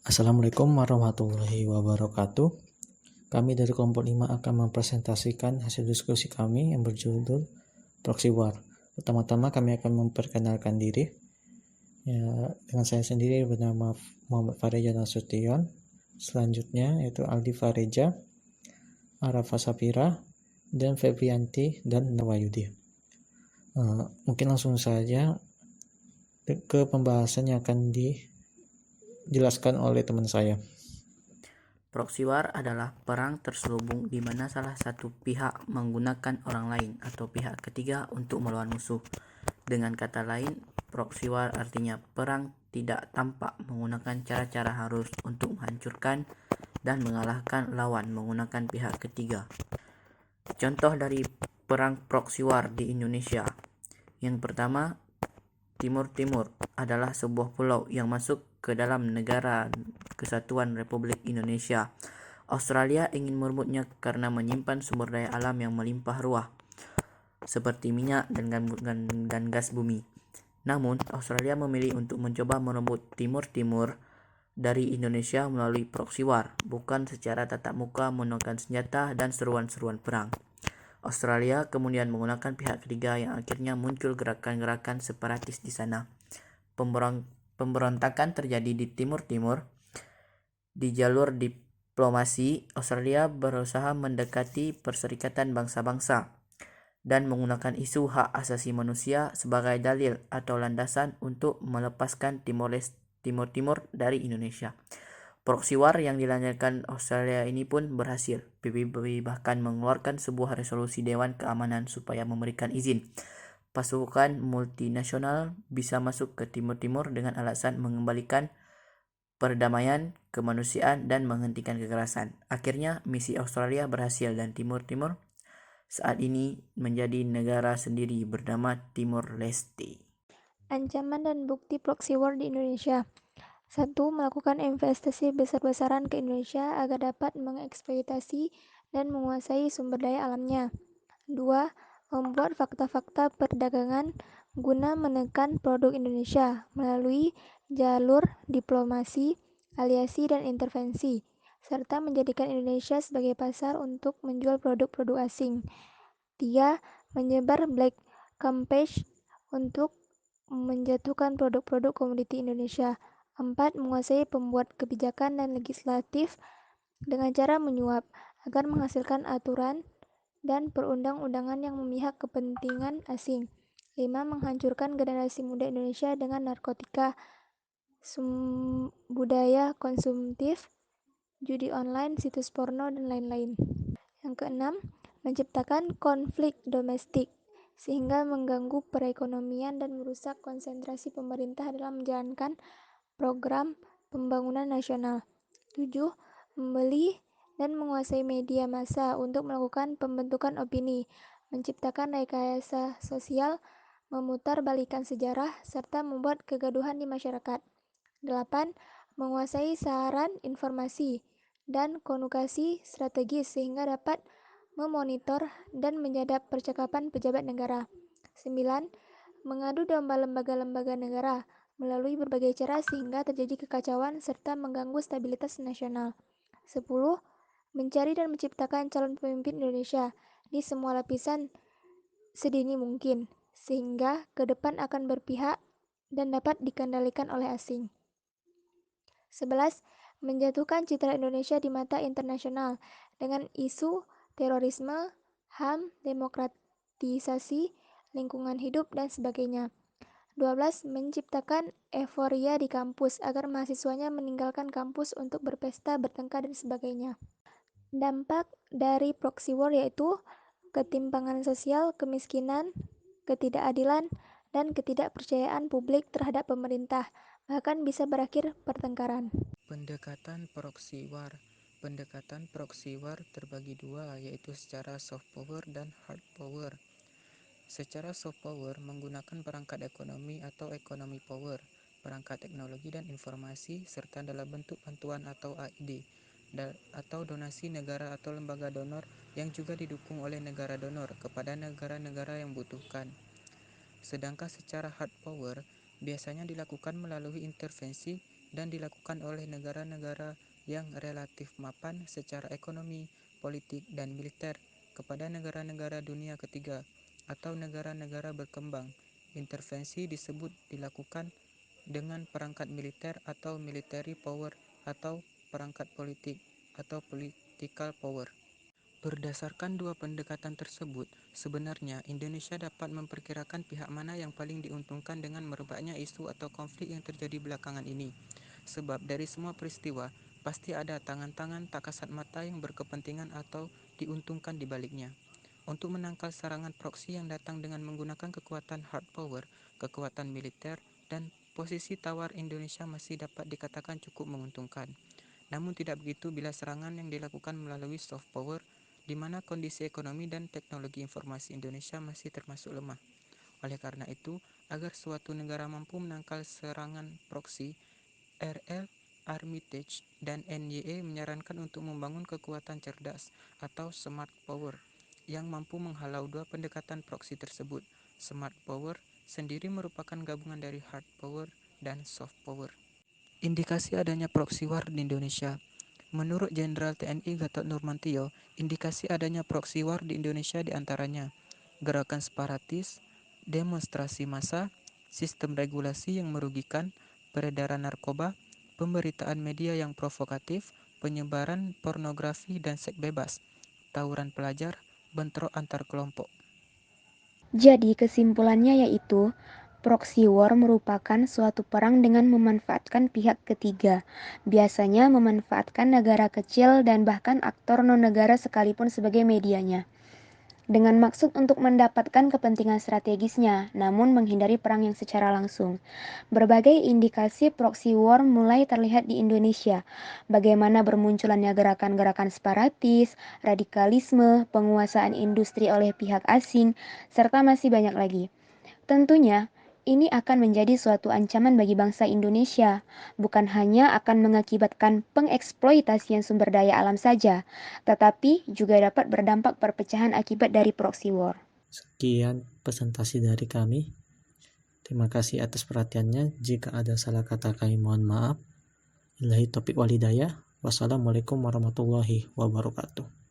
Assalamualaikum warahmatullahi wabarakatuh. Kami dari kelompok 5 akan mempresentasikan hasil diskusi kami yang berjudul Proxy War. Pertama-tama kami akan memperkenalkan diri. Ya, dengan saya sendiri bernama Muhammad Fareja Nasution. Selanjutnya yaitu Aldi Fareja, Arafa Sapira, dan Febrianti dan Nawayudi. Mungkin langsung saja ke pembahasan yang akan dijelaskan oleh teman saya. Proxy war adalah perang terselubung di mana salah satu pihak menggunakan orang lain atau pihak ketiga untuk melawan musuh. Dengan kata lain, proxy war artinya perang tidak tampak menggunakan cara-cara halus untuk menghancurkan dan mengalahkan lawan menggunakan pihak ketiga. Contoh dari perang proxy war di Indonesia. Yang pertama, Timur Timur adalah sebuah pulau yang masuk ke dalam negara Kesatuan Republik Indonesia. Australia ingin merebutnya karena menyimpan sumber daya alam yang melimpah ruah, seperti minyak dan gas bumi. Namun, Australia memilih untuk mencoba merebut Timur Timur dari Indonesia melalui proxy war, bukan secara tatap muka menggunakan senjata dan seruan-seruan perang. Australia kemudian menggunakan pihak ketiga yang akhirnya muncul gerakan-gerakan separatis di sana. Pemberontakan terjadi di Timur Timur. Di jalur diplomasi, Australia berusaha mendekati Perserikatan Bangsa-Bangsa dan menggunakan isu hak asasi manusia sebagai dalil atau landasan untuk melepaskan Timor Timur dari Indonesia. Proxy war yang dilancarkan Australia ini pun berhasil. PBB bahkan mengeluarkan sebuah resolusi Dewan Keamanan supaya memberikan izin pasukan multinasional bisa masuk ke Timur Timur dengan alasan mengembalikan perdamaian, kemanusiaan, dan menghentikan kekerasan. Akhirnya, misi Australia berhasil dan Timur Timur saat ini menjadi negara sendiri bernama Timor Leste. Ancaman dan bukti proxy war di Indonesia. 1. Melakukan investasi besar-besaran ke Indonesia agar dapat mengeksploitasi dan menguasai sumber daya alamnya. 2. Membuat fakta-fakta perdagangan guna menekan produk Indonesia melalui jalur diplomasi, aliasi, dan intervensi, serta menjadikan Indonesia sebagai pasar untuk menjual produk-produk asing. 3. Menyebar black campaign untuk menjatuhkan produk-produk komoditi Indonesia. 4. Menguasai pembuat kebijakan dan legislatif dengan cara menyuap agar menghasilkan aturan dan perundang-undangan yang memihak kepentingan asing. 5. Menghancurkan generasi muda Indonesia dengan narkotika, budaya konsumtif, judi online, situs porno, dan lain-lain. Yang keenam, menciptakan konflik domestik sehingga mengganggu perekonomian dan merusak konsentrasi pemerintah dalam menjalankan program pembangunan nasional. 7. Membeli dan menguasai media massa untuk melakukan pembentukan opini, menciptakan rekayasa sosial, memutarbalikkan sejarah, serta membuat kegaduhan di masyarakat. 8. Menguasai saran informasi dan komunikasi strategis sehingga dapat memonitor dan menyadap percakapan pejabat negara. 9. Mengadu domba lembaga-lembaga negara melalui berbagai cara sehingga terjadi kekacauan serta mengganggu stabilitas nasional. 10. Mencari dan menciptakan calon pemimpin Indonesia di semua lapisan sedini mungkin, sehingga ke depan akan berpihak dan dapat dikendalikan oleh asing. 11. Menjatuhkan citra Indonesia di mata internasional dengan isu terorisme, HAM, demokratisasi, lingkungan hidup, dan sebagainya. 12. Menciptakan euforia di kampus agar mahasiswanya meninggalkan kampus untuk berpesta, bertengkar, dan sebagainya. Dampak dari proxy war yaitu ketimpangan sosial, kemiskinan, ketidakadilan, dan ketidakpercayaan publik terhadap pemerintah, bahkan bisa berakhir pertengkaran. Pendekatan proxy war terbagi dua, yaitu secara soft power dan hard power. Secara soft power menggunakan perangkat ekonomi atau economy power, perangkat teknologi dan informasi, serta dalam bentuk bantuan atau AID, atau donasi negara atau lembaga donor yang juga didukung oleh negara donor kepada negara-negara yang membutuhkan. Sedangkan secara hard power biasanya dilakukan melalui intervensi dan dilakukan oleh negara-negara yang relatif mapan secara ekonomi, politik, dan militer kepada negara-negara dunia ketiga atau negara-negara berkembang. Intervensi disebut dilakukan dengan perangkat militer atau military power atau perangkat politik atau political power. Berdasarkan dua pendekatan tersebut, sebenarnya Indonesia dapat memperkirakan pihak mana yang paling diuntungkan dengan merebaknya isu atau konflik yang terjadi belakangan ini. Sebab dari semua peristiwa, pasti ada tangan-tangan tak kasat mata yang berkepentingan atau diuntungkan di baliknya. Untuk menangkal serangan proksi yang datang dengan menggunakan kekuatan hard power, kekuatan militer, dan posisi tawar Indonesia masih dapat dikatakan cukup menguntungkan. Namun tidak begitu bila serangan yang dilakukan melalui soft power, di mana kondisi ekonomi dan teknologi informasi Indonesia masih termasuk lemah. Oleh karena itu, agar suatu negara mampu menangkal serangan proksi, R.L. Armitage dan NYE menyarankan untuk membangun kekuatan cerdas atau smart power yang mampu menghalau dua pendekatan proksi tersebut. Smart power sendiri merupakan gabungan dari hard power dan soft power. Indikasi adanya proxy war di Indonesia. Menurut Jenderal TNI Gatot Nurmantio, indikasi adanya proxy war di Indonesia diantaranya gerakan separatis, demonstrasi massa, sistem regulasi yang merugikan, peredaran narkoba, pemberitaan media yang provokatif, penyebaran pornografi dan seks bebas, tawuran pelajar, bentrok antar kelompok. Jadi kesimpulannya yaitu proxy war merupakan suatu perang dengan memanfaatkan pihak ketiga, biasanya memanfaatkan negara kecil dan bahkan aktor non-negara sekalipun sebagai medianya, dengan maksud untuk mendapatkan kepentingan strategisnya, namun menghindari perang yang secara langsung. Berbagai indikasi proxy war mulai terlihat di Indonesia, bagaimana bermunculannya gerakan-gerakan separatis, radikalisme, penguasaan industri oleh pihak asing, serta masih banyak lagi. Tentunya, ini akan menjadi suatu ancaman bagi bangsa Indonesia, bukan hanya akan mengakibatkan pengeksploitasian sumber daya alam saja, tetapi juga dapat berdampak perpecahan akibat dari proxy war. Sekian presentasi dari kami. Terima kasih atas perhatiannya. Jika ada salah kata kami mohon maaf. Ilahi taufiq walhidayah. Wassalamualaikum warahmatullahi wabarakatuh.